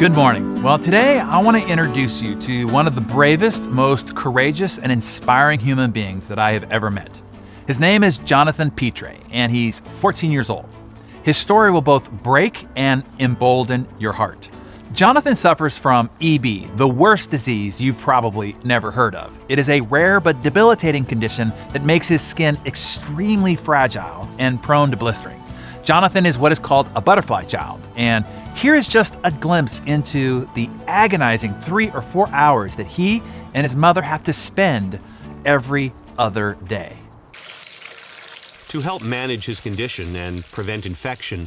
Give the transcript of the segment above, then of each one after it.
Good morning. Well, today I want to introduce you to one of the bravest, most courageous, and inspiring human beings that I have ever met. His name is Jonathan Pitre, and he's 14 years old. His story will both break and embolden your heart. Jonathan suffers from EB, the worst disease you've probably never heard of. It is a rare but debilitating condition that makes his skin extremely fragile and prone to blistering. Jonathan is what is called a butterfly child, and here is just a glimpse into the agonizing 3 or 4 hours that he and his mother have to spend every other day. To help manage his condition and prevent infection,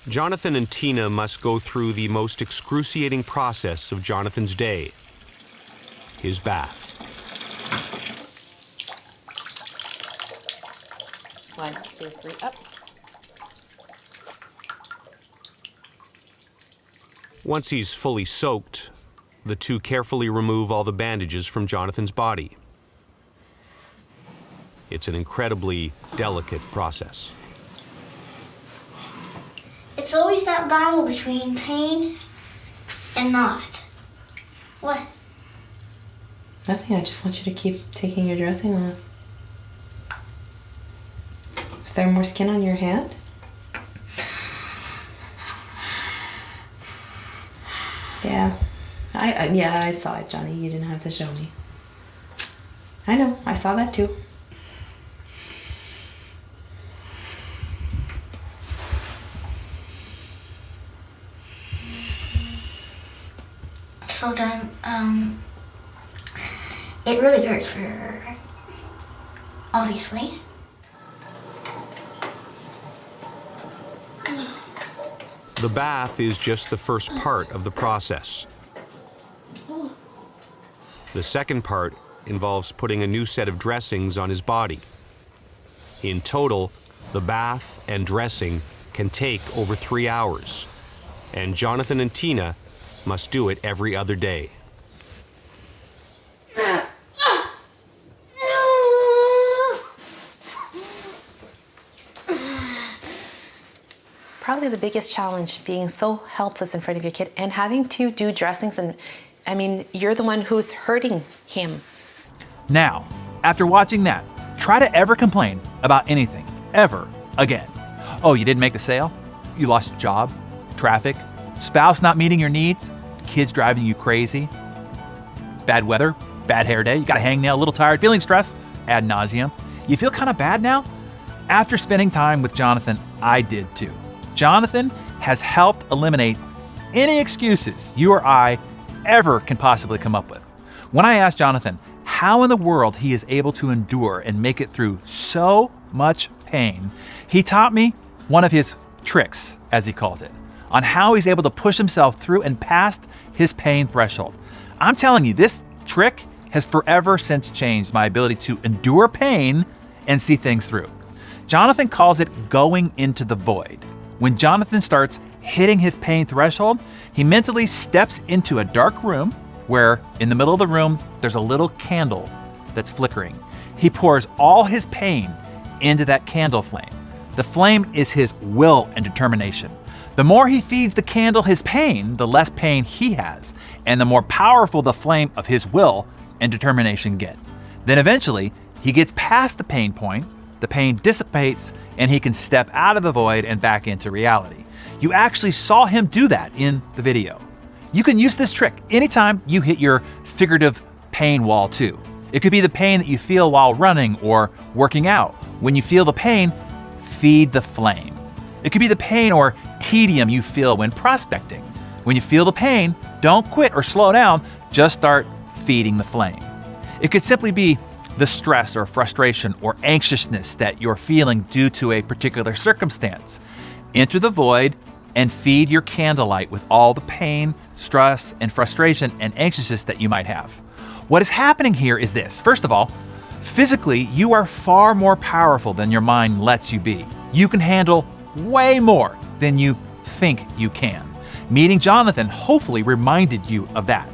Jonathan and Tina must go through the most excruciating process of Jonathan's day, his bath. 1, 2, 3, up. Once he's fully soaked, the two carefully remove all the bandages from Jonathan's body. It's an incredibly delicate process. It's always that battle between pain and not. What? Nothing, I just want you to keep taking your dressing off. Is there more skin on your hand? Yeah. I saw it, Johnny. You didn't have to show me. I know, I saw that too. So then, it really hurts for her, obviously. The bath is just the first part of the process. The second part involves putting a new set of dressings on his body. In total, the bath and dressing can take over 3 hours, and Jonathan and Tina must do it every other day. Probably the biggest challenge, being so helpless in front of your kid and having to do dressings, and I mean, you're the one who's hurting him. Now, after watching that, try to ever complain about anything, ever again. Oh, you didn't make the sale? You lost your job? Traffic? Spouse not meeting your needs? Kids driving you crazy? Bad weather? Bad hair day? You got a hangnail, a little tired, feeling stressed? Ad nauseum? You feel kind of bad now? After spending time with Jonathan, I did too. Jonathan has helped eliminate any excuses you or I ever can possibly come up with. When I asked Jonathan how in the world he is able to endure and make it through so much pain, he taught me one of his tricks, as he calls it, on how he's able to push himself through and past his pain threshold. I'm telling you, this trick has forever since changed my ability to endure pain and see things through. Jonathan calls it going into the void. When Jonathan starts hitting his pain threshold, he mentally steps into a dark room where in the middle of the room, there's a little candle that's flickering. He pours all his pain into that candle flame. The flame is his will and determination. The more he feeds the candle his pain, the less pain he has, and the more powerful the flame of his will and determination get. Then eventually, he gets past the pain point, the pain dissipates, and he can step out of the void and back into reality. You actually saw him do that in the video. You can use this trick anytime you hit your figurative pain wall too. It could be the pain that you feel while running or working out. When you feel the pain, feed the flame. It could be the pain or tedium you feel when prospecting. When you feel the pain, don't quit or slow down, just start feeding the flame. It could simply be the stress or frustration or anxiousness that you're feeling due to a particular circumstance. Enter the void and feed your candlelight with all the pain, stress, and frustration and anxiousness that you might have. What is happening here is this. First of all, physically, you are far more powerful than your mind lets you be. You can handle way more than you think you can. Meeting Jonathan hopefully reminded you of that.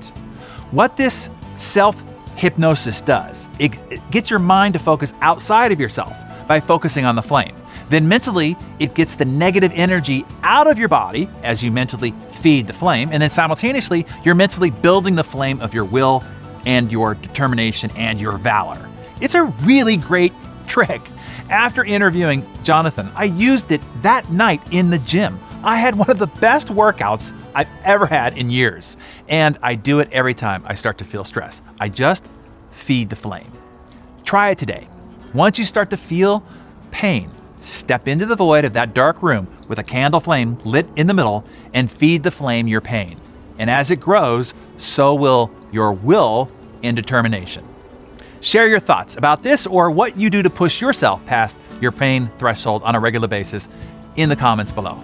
What this self-hypnosis does, it gets your mind to focus outside of yourself by focusing on the flame. Then mentally, it gets the negative energy out of your body as you mentally feed the flame, and then simultaneously, you're mentally building the flame of your will and your determination and your valor. It's a really great trick. After interviewing Jonathan, I used it that night in the gym. I had one of the best workouts I've ever had in years, and I do it every time I start to feel stress. I just feed the flame. Try it today. Once you start to feel pain, step into the void of that dark room with a candle flame lit in the middle and feed the flame your pain. And as it grows, so will your will and determination. Share your thoughts about this or what you do to push yourself past your pain threshold on a regular basis in the comments below.